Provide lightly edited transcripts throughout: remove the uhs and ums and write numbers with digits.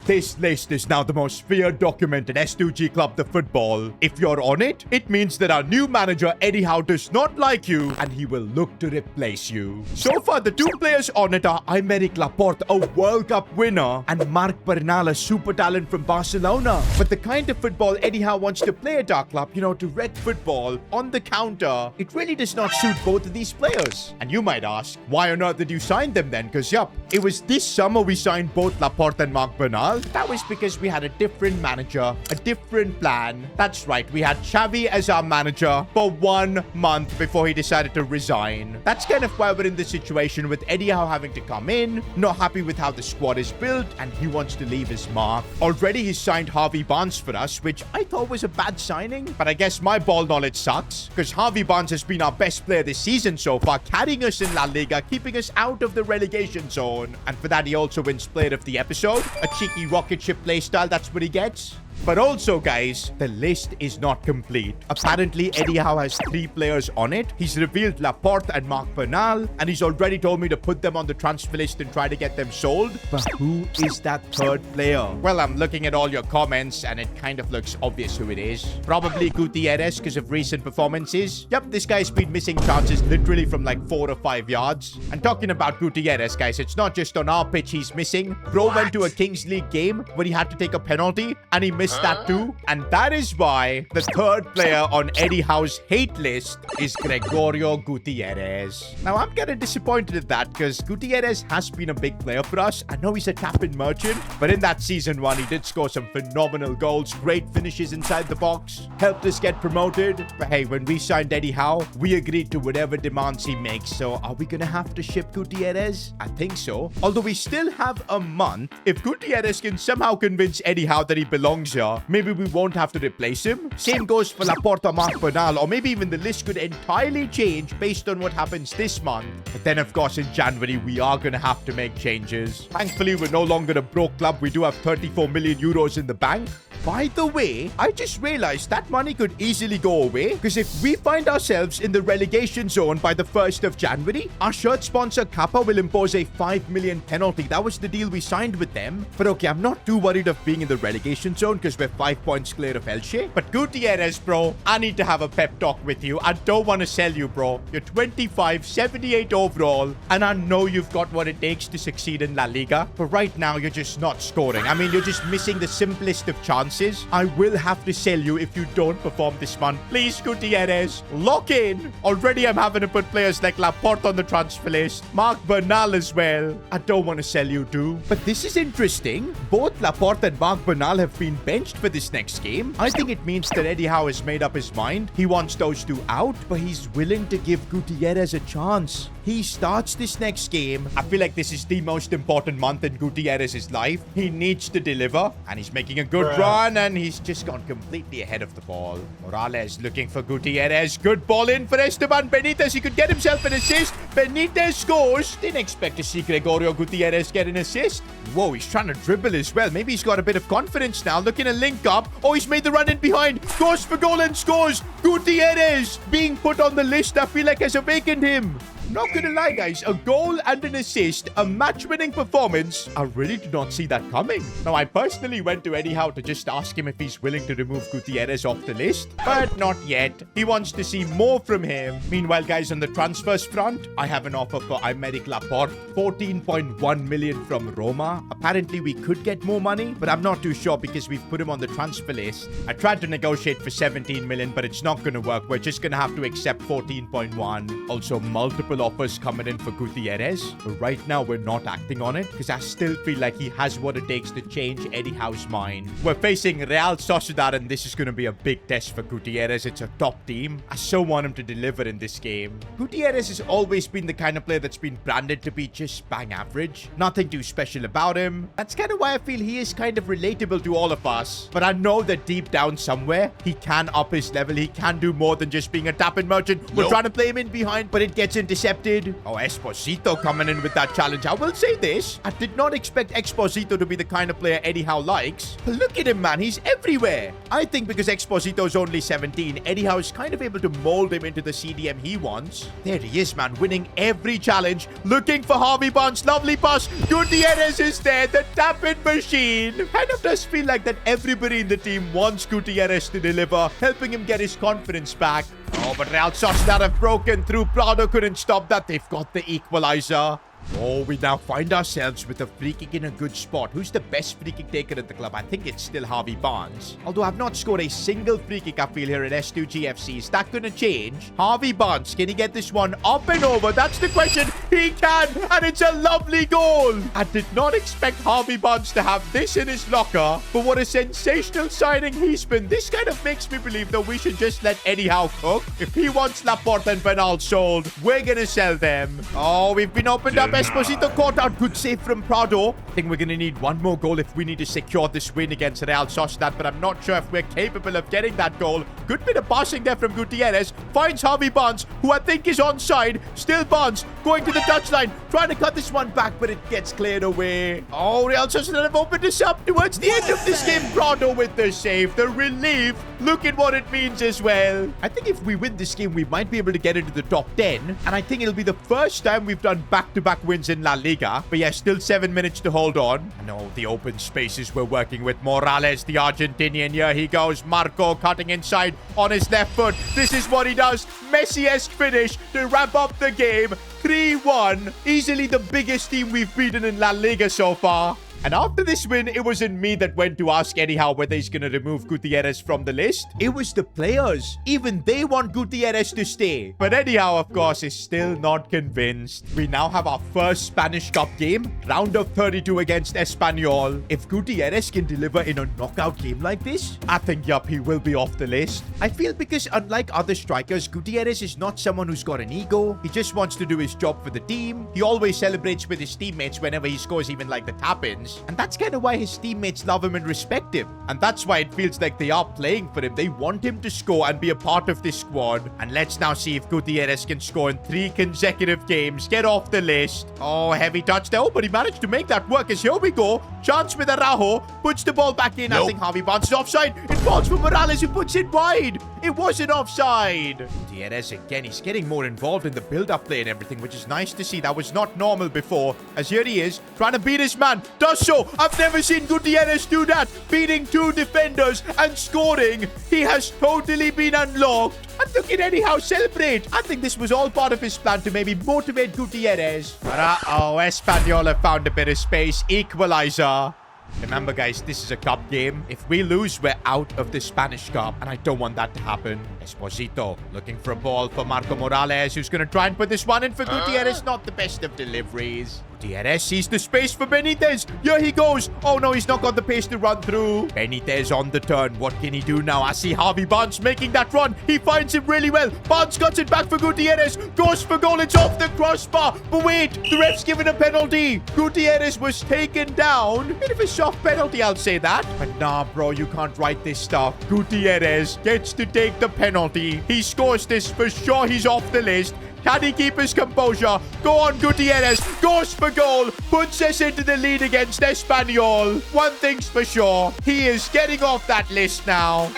This list is now the most feared document in S2G Club the football. If you're on it, it means that our new manager Eddie Howe does not like you and he will look to replace you. So far, the 2 players on it are Aymeric Laporte, a World Cup winner, and Marc Bernal, a super talent from Barcelona. But the kind of football Eddie Howe wants to play at our club, you know, direct football, on the counter, it really does not suit both of these players. And you might ask, why on earth did you sign them then? Because, yup, it was this summer we signed both Laporte and Marc Bernal. That was because we had a different manager, a different plan. That's right, we had Xavi as our manager for 1 month before he decided to resign. That's kind of why we're in this situation with Eddie Howe having to come in, not happy with how the squad is built, and he wants to leave his mark. Already he's signed Harvey Barnes for us, which I thought was a bad signing, but I guess my ball knowledge sucks, because Harvey Barnes has been our best player this season so far, carrying us in La Liga, keeping us out of the relegation zone. And for that, he also wins Player of the Episode, a cheeky rocket ship playstyle, that's what he gets. But also, guys, the list is not complete. Apparently, Eddie Howe has 3 players on it. He's revealed Laporte and Marc Bernal, and he's already told me to put them on the transfer list and try to get them sold. But who is that 3rd player? Well, I'm looking at all your comments, and it kind of looks obvious who it is. Probably Gutierrez because of recent performances. Yep, this guy's been missing chances literally from like 4 or 5 yards. And talking about Gutierrez, guys, it's not just on our pitch he's missing. Bro went to a Kings League game where he had to take a penalty, and he missed that too. And that is why the 3rd player on Eddie Howe's hate list is Gregorio Gutierrez. Now, I'm kind of disappointed at that because Gutierrez has been a big player for us. I know he's a tap-in merchant, but in that season 1, he did score some phenomenal goals, great finishes inside the box, helped us get promoted. But hey, when we signed Eddie Howe, we agreed to whatever demands he makes. So are we going to have to ship Gutierrez? I think so. Although we still have a month. If Gutierrez can somehow convince Eddie Howe that he belongs here, maybe we won't have to replace him. Same goes for Laporte or Marc Bernal, or maybe even the list could entirely change based on what happens this month. But then, of course, in January, we are going to have to make changes. Thankfully, we're no longer a broke club. We do have 34 million euros in the bank. By the way, I just realized that money could easily go away, because if we find ourselves in the relegation zone by the 1st of January, our shirt sponsor Kappa will impose a 5 million penalty. That was the deal we signed with them. But okay, I'm not too worried of being in the relegation zone because we're 5 points clear of Elche. But Gutierrez, bro, I need to have a pep talk with you. I don't want to sell you, bro. You're 25, 78 overall, and I know you've got what it takes to succeed in La Liga. But right now, you're just not scoring. I mean, you're just missing the simplest of chances. I will have to sell you if you don't perform this month. Please, Gutierrez, lock in. Already I'm having to put players like Laporte on the transfer list. Marc Bernal as well. I don't want to sell you too. But this is interesting. Both Laporte and Marc Bernal have been benched for this next game. I think it means that Eddie Howe has made up his mind. He wants those 2 out, but he's willing to give Gutierrez a chance. He starts this next game. I feel like this is the most important month in Gutierrez's life. He needs to deliver, and he's making a good run, and he's just gone completely ahead of the ball. Morales looking for Gutierrez. Good ball in for Esteban Benitez. He could get himself an assist. Benitez scores. Didn't expect to see Gregorio Gutierrez get an assist. Whoa, he's trying to dribble as well. Maybe he's got a bit of confidence now. Looking to link up. Oh, he's made the run in behind. Goes for goal and scores. Gutierrez being put on the list. I feel like has awakened him. Not gonna lie, guys, a goal and an assist, a match-winning performance. I really did not see that coming. Now, I personally went to Eddie Howe to just ask him if he's willing to remove Gutierrez off the list, but not yet. He wants to see more from him. Meanwhile, guys, on the transfers front, I have an offer for Aymeric Laporte, 14.1 million from Roma. Apparently, we could get more money, but I'm not too sure because we've put him on the transfer list. I tried to negotiate for 17 million, but it's not gonna work. We're just gonna have to accept 14.1. Also, multiple offers coming in for Gutierrez, but right now we're not acting on it because I still feel like he has what it takes to change Eddie Howe's mind. We're facing Real Sociedad, and this is going to be a big test for Gutierrez. It's a top team. I so want him to deliver in this game. Gutierrez has always been the kind of player that's been branded to be just bang average. Nothing too special about him. That's kind of why I feel he is kind of relatable to all of us. But I know that deep down somewhere, he can up his level. He can do more than just being a tap-in merchant. We're trying to play him in behind, but it gets intercepted. accepted. Oh, Esposito coming in with that challenge. I will say this. I did not expect Esposito to be the kind of player Eddie Howe likes. But look at him, man. He's everywhere. I think because Exposito's only 17, Eddie Howe is kind of able to mold him into the CDM he wants. There he is, man, winning every challenge. Looking for Harvey Barnes. Lovely pass. Gutierrez is there. The tap-in machine. Kind of does feel like that everybody in the team wants Gutierrez to deliver, helping him get his confidence back. Oh, but Real Sociedad have broken through. Prado couldn't stop that. They've got the equalizer. Oh, we now find ourselves with a free kick in a good spot. Who's the best free kick taker at the club? I think it's still Harvey Barnes. Although I've not scored a single free kick, I feel, here at S2GFC. Is that going to change? Harvey Barnes, can he get this one up and over? That's the question. He can, and it's a lovely goal. I did not expect Harvey Barnes to have this in his locker, but what a sensational signing he's been. This kind of makes me believe that we should just let Eddie Howe cook. If he wants Laporte and Bernal sold, we're going to sell them. Oh, we've been opened up. Esposito caught out. Good save from Prado. I think we're going to need one more goal if we need to secure this win against Real Sociedad, but I'm not sure if we're capable of getting that goal. Good bit of passing there from Gutierrez. Finds Harvey Barnes, who I think is onside. Still Barnes going to the touchline, trying to cut this one back, but it gets cleared away. Oh, Real Sociedad have opened this up towards the end of this game. Prado with the save. The relief. Look at what it means as well. I think if we win this game, we might be able to get into the top 10, and I think it'll be the first time we've done back-to-back wins in La Liga. But yeah, still 7 minutes to hold on. I know the open spaces we're working with. Morales, the Argentinian. Here he goes. Marco cutting inside on his left foot. This is what he does. Messi-esque finish to wrap up the game. 3-1. Easily the biggest team we've beaten in La Liga so far. And after this win, it wasn't me that went to ask Eddie Howe whether he's going to remove Gutierrez from the list. It was the players. Even they want Gutierrez to stay. But Eddie Howe, of course, is still not convinced. We now have our first Spanish Cup game. Round of 32 against Espanyol. If Gutierrez can deliver in a knockout game like this, I think, yup, he will be off the list. I feel because unlike other strikers, Gutierrez is not someone who's got an ego. He just wants to do his job for the team. He always celebrates with his teammates whenever he scores even like the tap-ins. And that's kind of why his teammates love him and respect him. And that's why it feels like they are playing for him. They want him to score and be a part of this squad. And let's now see if Gutierrez can score in 3 consecutive games. Get off the list. Oh, heavy touch there. Oh, but he managed to make that work. As here we go. Chance with Araujo. Puts the ball back in. Nope. I think Harvey Barnes is offside. It falls for Morales, who puts it wide. It wasn't offside. Gutierrez again. He's getting more involved in the build-up play and everything, which is nice to see. That was not normal before. As here he is, trying to beat his man. Does so. I've never seen Gutierrez do that. Beating 2 defenders and scoring. He has totally been unlocked. And look at Eddie Howe celebrate. I think this was all part of his plan to maybe motivate Gutierrez. But uh-oh, Espanyol have found a bit of space. Equalizer. Remember, guys, this is a cup game. If we lose, we're out of the Spanish Cup, and I don't want that to happen. Esposito looking for a ball for Marco Morales, who's going to try and put this one in for Gutierrez. Not the best of deliveries. Gutierrez sees the space for Benitez. Here he goes. Oh, no, he's not got the pace to run through. Benitez on the turn. What can he do now? I see Harvey Barnes making that run. He finds him really well. Barnes cuts it back for Gutierrez. Goes for goal. It's off the crossbar. But wait, the ref's given a penalty. Gutierrez was taken down. Bit of a soft penalty, I'll say that. But nah, bro, you can't write this stuff. Gutierrez gets to take the penalty. He scores this for sure. He's off the list. Can he keep his composure? Go on, Gutierrez. Goes for goal. Puts us into the lead against Espanyol. One thing's for sure. He is getting off that list now.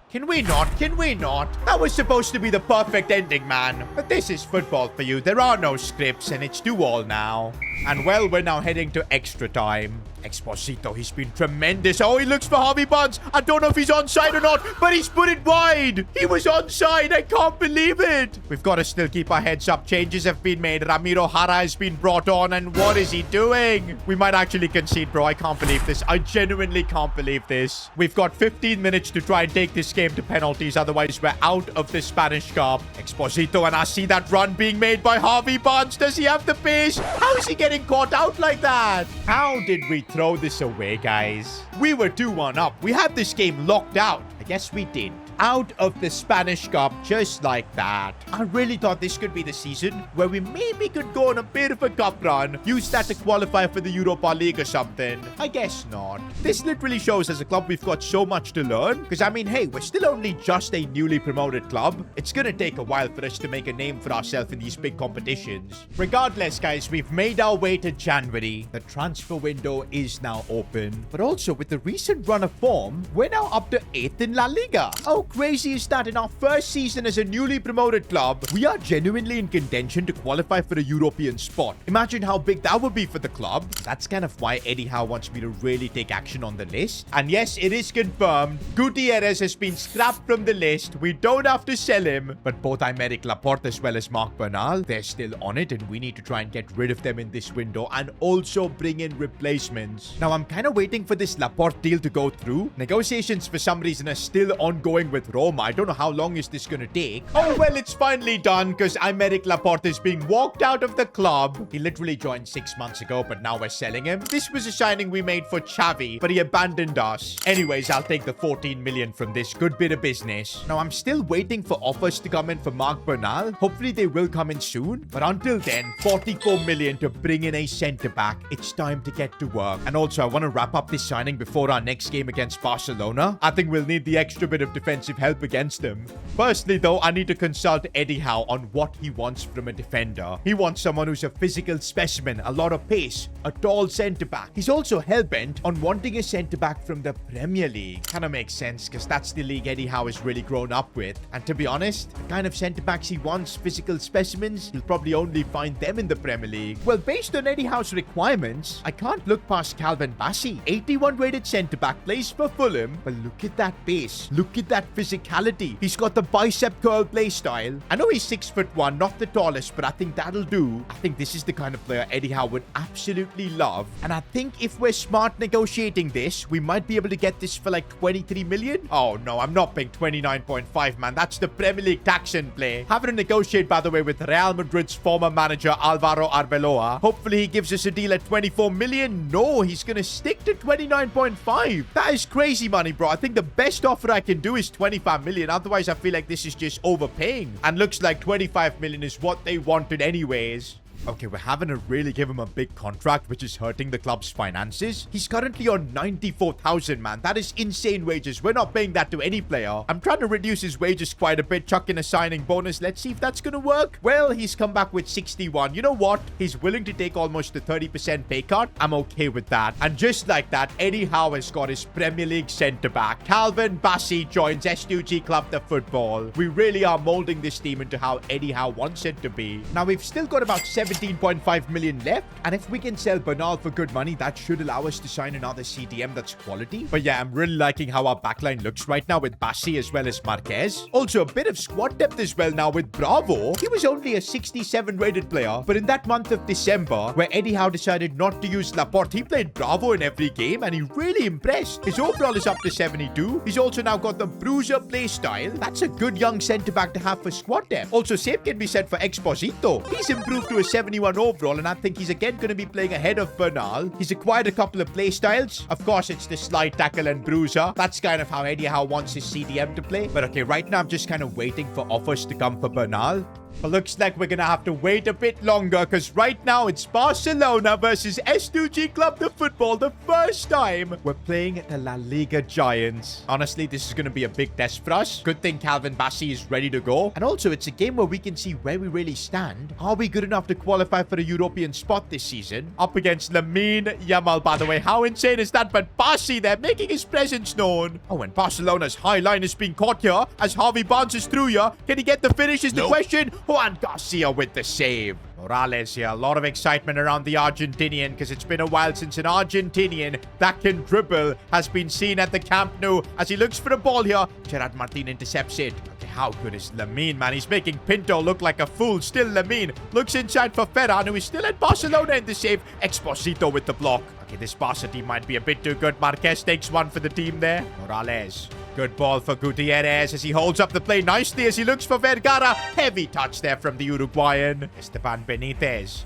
Can we not? Can we not? That was supposed to be the perfect ending, man. But this is football for you. There are no scripts, and it's 2-2 now. And well, we're now heading to extra time. Esposito, he's been tremendous. Oh, he looks for Harvey Barnes. I don't know if he's onside or not, but he's put it wide. He was onside. I can't believe it. We've got to still keep our heads up. Changes have been made. Ramiro Jara has been brought on, and what is he doing? We might actually concede, bro. I can't believe this. I genuinely can't believe this. We've got 15 minutes to try and take this game to penalties. Otherwise, we're out of the Spanish Cup. Esposito, and I see that run being made by Harvey Barnes. Does he have the pace? How is he getting caught out like that? How did we throw this away, guys? We were 2-1 up. We had this game locked out. I guess we did. out of the Spanish Cup just like that. I really thought this could be the season where we maybe could go on a bit of a cup run, use that to qualify for the Europa League or something. I guess not. This literally shows as a club we've got so much to learn, because I mean, hey, we're still only just a newly promoted club. It's gonna take a while for us to make a name for ourselves in these big competitions. Regardless, guys, we've made our way to January. The transfer window is now open, but also with the recent run of form, we're now up to 8th in La Liga. How crazy is that? In our first season as a newly promoted club, we are genuinely in contention to qualify for a European spot. Imagine how big that would be for the club. That's kind of why Eddie Howe wants me to really take action on the list. And yes, it is confirmed. Gutierrez has been scrapped from the list. We don't have to sell him. But both Aymeric Laporte as well as Marc Bernal, they're still on it, and we need to try and get rid of them in this window and also bring in replacements. Now, I'm kind of waiting for this Laporte deal to go through. Negotiations for some reason are still ongoing with Roma. I don't know how long is this going to take. Oh, well, it's finally done because Aymeric Laporte is being walked out of the club. He literally joined 6 months ago, but now we're selling him. This was a signing we made for Xavi, but he abandoned us. Anyways, I'll take the 14 million from this good bit of business. Now, I'm still waiting for offers to come in for Marc Bernal. Hopefully, they will come in soon. But until then, 44 million to bring in a centre-back. It's time to get to work. And also, I want to wrap up this signing before our next game against Barcelona. I think we'll need the extra bit of defensive help against them. Firstly, though, I need to consult Eddie Howe on what he wants from a defender. He wants someone who's a physical specimen, a lot of pace, a tall centre-back. He's also hell-bent on wanting a centre-back from the Premier League. Kind of makes sense, because that's the league Eddie Howe has really grown up with. And to be honest, the kind of centre-backs he wants, physical specimens, he'll probably only find them in the Premier League. Well, based on Eddie Howe's requirements, I can't look past Calvin Bassey. 81 rated centre-back, plays for Fulham, but look at that pace. Look at that physicality. He's got the bicep curl play style. I know he's 6'1", not the tallest, but I think that'll do. I think this is the kind of player Eddie Howe would absolutely love. And I think if we're smart negotiating this, we might be able to get this for like 23 million. Oh no, I'm not paying 29.5, man. That's the Premier League tax in play. Having to negotiate, by the way, with Real Madrid's former manager Alvaro Arbeloa. Hopefully he gives us a deal at 24 million. No, he's gonna stick to 29.5. That is crazy money, bro. I think the best offer I can do is 25 million. Otherwise, I feel like this is just overpaying. And looks like 25 million is what they wanted anyways. Okay, we're having to really give him a big contract, which is hurting the club's finances. He's currently on 94,000, man. That is insane wages. We're not paying that to any player. I'm trying to reduce his wages quite a bit, chuck in a signing bonus. Let's see if that's going to work. Well, he's come back with 61. You know what? He's willing to take almost a 30% pay cut. I'm okay with that. And just like that, Eddie Howe has got his Premier League centre-back. Calvin Bassey joins S2G Club the Football. We really are molding this team into how Eddie Howe wants it to be. Now, we've still got about 17.5 million left, and if we can sell Bernal for good money, that should allow us to sign another CDM that's quality. But yeah, I'm really liking how our backline looks right now with Bassey as well as Marquez. Also, a bit of squad depth as well now with Bravo. He was only a 67 rated player, but in that month of December, where Eddie Howe decided not to use Laporte, he played Bravo in every game, and he really impressed. His overall is up to 72. He's also now got the bruiser play style. That's a good young centre-back to have for squad depth. Also, same can be said for Exposito. He's improved to a 71 overall, and I think he's again going to be playing ahead of Bernal. He's acquired a couple of play styles. Of course, it's the slide tackle and bruiser. That's kind of how Eddie Howe wants his CDM to play. But okay, right now I'm just kind of waiting for offers to come for Bernal. But looks like we're gonna have to wait a bit longer, because right now it's Barcelona versus S2G Club the Football. The first time we're playing the La Liga Giants. Honestly, this is gonna be a big test for us. Good thing Calvin Bassey is ready to go. And also, it's a game where we can see where we really stand. Are we good enough to qualify for a European spot this season? Up against Lamine Yamal, by the way. How insane is that? But Bassey there, making his presence known. Oh, and Barcelona's high line is being caught here as Harvey bounces through here. Can he get the finish is the question. Juan Garcia with the save. Morales here. A lot of excitement around the Argentinian, because it's been a while since an Argentinian that can dribble has been seen at the Camp Nou as he looks for the ball here. Gerard Martin intercepts it. Okay, how good is Lamine, man? He's making Pinto look like a fool. Still Lamine looks inside for Ferran, who is still at Barcelona in the save. Exposito with the block. Okay, this Barca team might be a bit too good. Marquez takes one for the team there. Morales. Good ball for Gutierrez as he holds up the play nicely as he looks for Vergara. Heavy touch there from the Uruguayan. Esteban Benitez.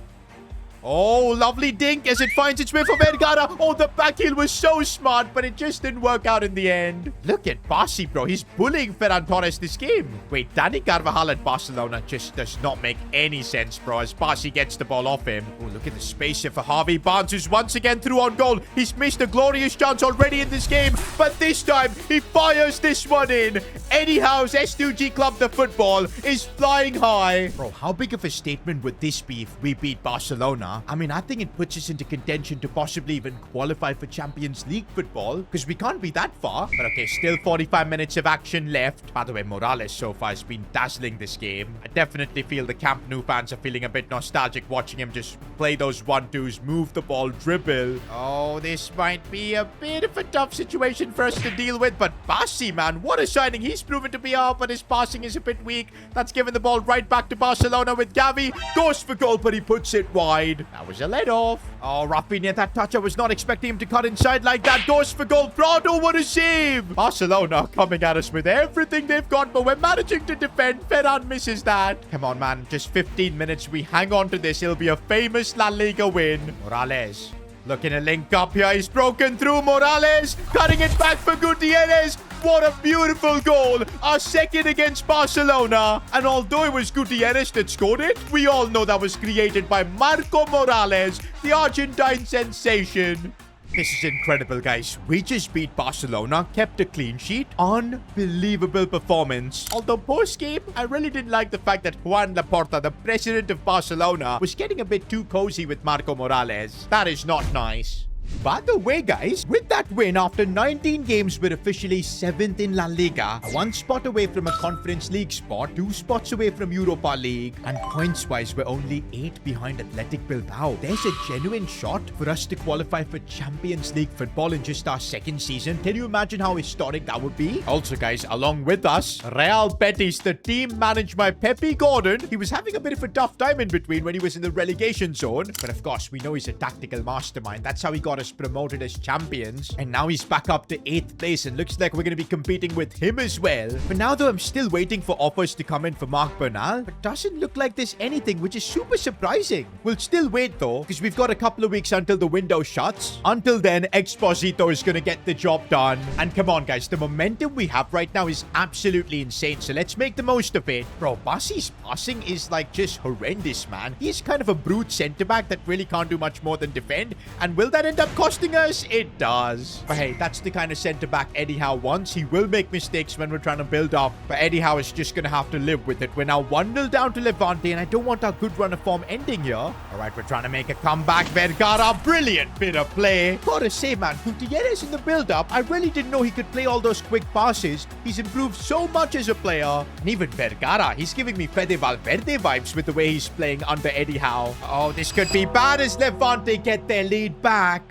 Oh, lovely dink as it finds its way for Vergara. Oh, the back heel was so smart, but it just didn't work out in the end. Look at Barsi, bro. He's bullying Ferran Torres this game. Wait, Dani Carvajal at Barcelona just does not make any sense, bro, as Barsi gets the ball off him. Oh, look at the space here for Harvey Barnes, who's once again through on goal. He's missed a glorious chance already in this game, but this time he fires this one in. Eddie Howe's S2G Club, the football, is flying high. Bro, how big of a statement would this be if we beat Barcelona? I mean, I think it puts us into contention to possibly even qualify for Champions League football, because we can't be that far. But okay, still 45 minutes of action left. By the way, Morales so far has been dazzling this game. I definitely feel the Camp Nou fans are feeling a bit nostalgic watching him just play those 1-2s, move the ball, dribble. Oh, this might be a bit of a tough situation for us to deal with, but Barsi, man, what a signing. He's proven to be out, but his passing is a bit weak. That's given the ball right back to Barcelona with Gavi. Goes for goal, but he puts it wide. That was a let-off. Oh, Rafinha, that touch, I was not expecting him to cut inside like that. Goes for goal. Prado, what a save. Barcelona coming at us with everything they've got, but we're managing to defend. Ferran misses that. Come on, man. Just 15 minutes. We hang on to this. It'll be a famous La Liga win. Morales looking to link up here. He's broken through. Morales cutting it back for Gutierrez. What a beautiful goal. Our second against Barcelona. And although it was Gutierrez that scored it, we all know that was created by Marco Morales, the Argentine sensation. This is incredible, guys. We just beat Barcelona, kept a clean sheet. Unbelievable performance. Although post-game, I really didn't like the fact that Juan Laporta, the president of Barcelona, was getting a bit too cozy with Marco Morales. That is not nice. By the way, guys, with that win, after 19 games, we're officially 7th in La Liga, 1 spot away from a Conference League spot, 2 spots away from Europa League, and points-wise, we're only 8 behind Athletic Bilbao. There's a genuine shot for us to qualify for Champions League football in just our 2nd season. Can you imagine how historic that would be? Also, guys, along with us, Real Betis, the team managed by Pepe Gordon. He was having a bit of a tough time in between when he was in the relegation zone, but of course, we know he's a tactical mastermind. That's how he got us promoted as champions, and now he's back up to 8th place, and looks like we're going to be competing with him as well. For now, though, I'm still waiting for offers to come in for Marc Bernal, but doesn't look like there's anything, which is super surprising. We'll still wait, though, because we've got a couple of weeks until the window shuts. Until then, Exposito is going to get the job done. And come on, guys, the momentum we have right now is absolutely insane, so let's make the most of it. Bro, Basi's passing is like just horrendous, man. He's kind of a brute centre-back that really can't do much more than defend, and will that end up costing us? It does. But hey, that's the kind of centre-back Eddie Howe wants. He will make mistakes when we're trying to build up, but Eddie Howe is just going to have to live with it. We're now 1-0 down to Levante, and I don't want our good run of form ending here. All right, we're trying to make a comeback. Vergara, brilliant bit of play. Gotta say, man, Gutierrez in the build-up, I really didn't know he could play all those quick passes. He's improved so much as a player. And even Vergara, he's giving me Fede Valverde vibes with the way he's playing under Eddie Howe. Oh, this could be bad as Levante get their lead back.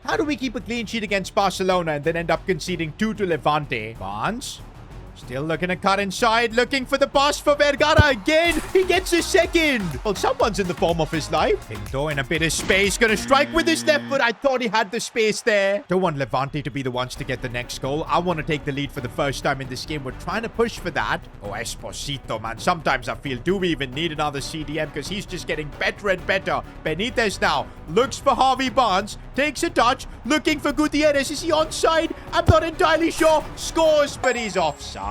How do we keep a clean sheet against Barcelona and then end up conceding 2 to Levante? Barnes still looking to cut inside, looking for the pass for Vergara again. He gets a second. Well, someone's in the form of his life. Pinto in a bit of space, gonna strike with his left foot. I thought he had the space there. Don't want Levante to be the ones to get the next goal. I want to take the lead for the first time in this game. We're trying to push for that. Oh, Esposito, man. Sometimes I feel, do we even need another CDM? Because he's just getting better and better. Benitez now looks for Harvey Barnes, takes a touch, looking for Gutierrez. Is he onside? I'm not entirely sure. Scores, but he's offside.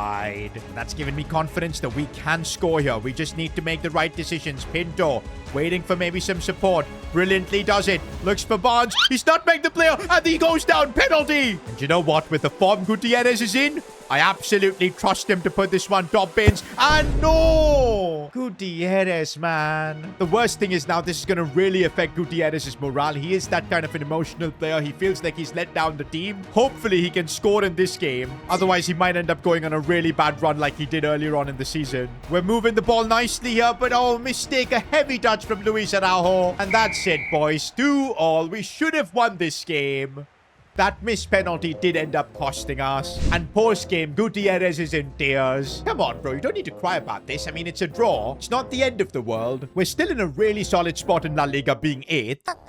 That's given me confidence that we can score here. We just need to make the right decisions. Pinto waiting for maybe some support. Brilliantly does it. Looks for Barnes. He's not making the player, and he goes down. Penalty. And you know what? With the form Gutierrez is in, I absolutely trust him to put this one top bins. And no! Gutierrez, man. The worst thing is now this is going to really affect Gutierrez's morale. He is that kind of an emotional player. He feels like he's let down the team. Hopefully he can score in this game. Otherwise he might end up going on a really bad run like he did earlier on in the season. We're moving the ball nicely here, but oh, mistake. A heavy touch from Luis Araujo. And that's it, boys. 2-2. We should have won this game. That missed penalty did end up costing us. And post-game, Gutierrez is in tears. Come on, bro. You don't need to cry about this. I mean, it's a draw. It's not the end of the world. We're still in a really solid spot in La Liga, being 8th. But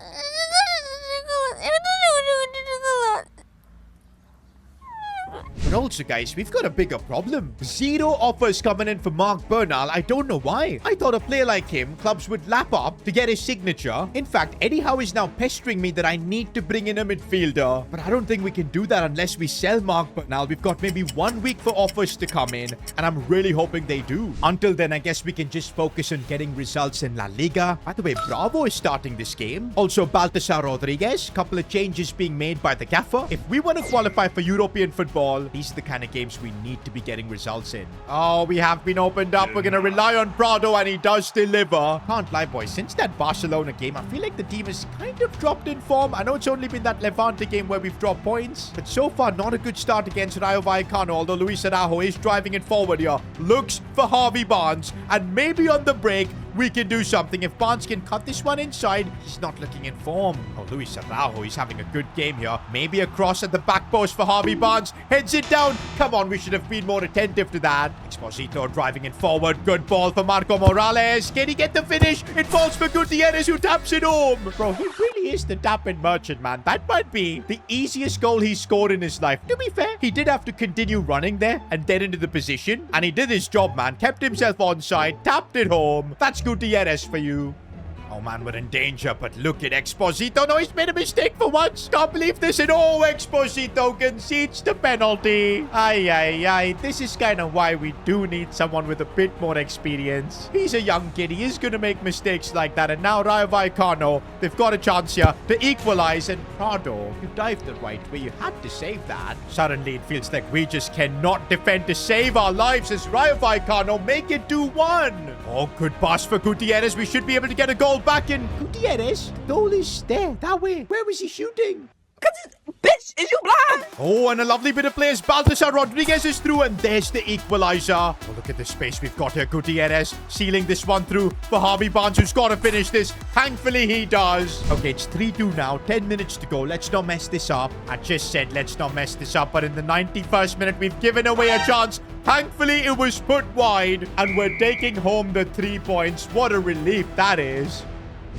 also, guys, we've got a bigger problem. Zero offers coming in for Mark Bernal. I don't know why. I thought a player like him, clubs would lap up to get his signature. In fact, Eddie Howe is now pestering me that I need to bring in a midfielder. But I don't think we can do that unless we sell Mark Bernal. We've got maybe 1 week for offers to come in, and I'm really hoping they do. Until then, I guess we can just focus on getting results in La Liga. By the way, Bravo is starting this game. Also, Baltasar Rodriguez. Couple of changes being made by the gaffer. If we want to qualify for European football, these are the kind of games we need to be getting results in. Oh, we have been opened up. We're going to rely on Prado, and he does deliver. Can't lie, boys. Since that Barcelona game, I feel like the team has kind of dropped in form. I know it's only been that Levante game where we've dropped points, but so far, not a good start against Rayo Vallecano, although Luis Araujo is driving it forward here. Looks for Harvey Barnes, and maybe on the break, we can do something. If Barnes can cut this one inside, he's not looking in form. Oh, Luis Araujo, he's having a good game here. Maybe a cross at the back post for Harvey Barnes. Heads it down. Come on, we should have been more attentive to that. Exposito driving it forward. Good ball for Marco Morales. Can he get the finish? It falls for Gutierrez, who taps it home. Bro, he really is the tap-in merchant, man. That might be the easiest goal he's scored in his life. To be fair, he did have to continue running there and then into the position. And he did his job, man. Kept himself onside. Tapped it home. That's Gutierrez for you. Oh man, we're in danger, but look at Exposito. No, he's made a mistake for once. Can't believe this at all. Exposito concedes the penalty. Ay. This is kind of why we do need someone with a bit more experience. He's a young kid. He is going to make mistakes like that. And now Rayo Vallecano, they've got a chance here to equalize. And Prado, you dived the right way. You had to save that. Suddenly, it feels like we just cannot defend to save our lives as Rayo Vallecano make it 2-1. Oh, good pass for Gutierrez. We should be able to get a goal back in. Gutierrez, the goal is there, that way. Where was he shooting? Bitch, is you blind? Oh, and a lovely bit of players. Baltasar Rodriguez is through, and there's the equalizer. Oh, look at the space we've got here. Gutierrez sealing this one through for Harvey Barnes, who's got to finish this. Thankfully, he does. Okay, it's 3-2 now. 10 minutes to go. Let's not mess this up. I just said let's not mess this up, but in the 91st minute, we've given away a chance. Thankfully, it was put wide, and we're taking home the 3 points. What a relief that is.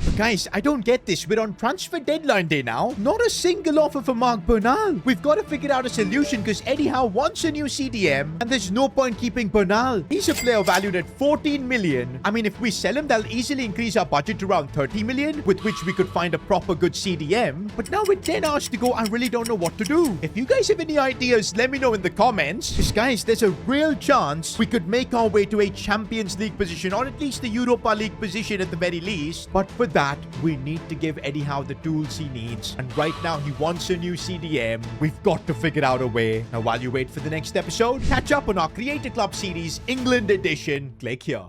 But guys, I don't get this. We're on transfer deadline day now. Not a single offer for Mark Bernal. We've got to figure out a solution because Eddie Howe wants a new CDM and there's no point keeping Bernal. He's a player valued at 14 million. I mean, if we sell him, that'll easily increase our budget to around 30 million, with which we could find a proper good CDM. But now with 10 hours to go, I really don't know what to do. If you guys have any ideas, let me know in the comments. Because guys, there's a real chance we could make our way to a Champions League position, or at least the Europa League position at the very least. But for that, we need to give Eddie Howe the tools he needs. And right now, he wants a new CDM. We've got to figure out a way. Now, while you wait for the next episode, catch up on our Creator Club series, England edition. Click here.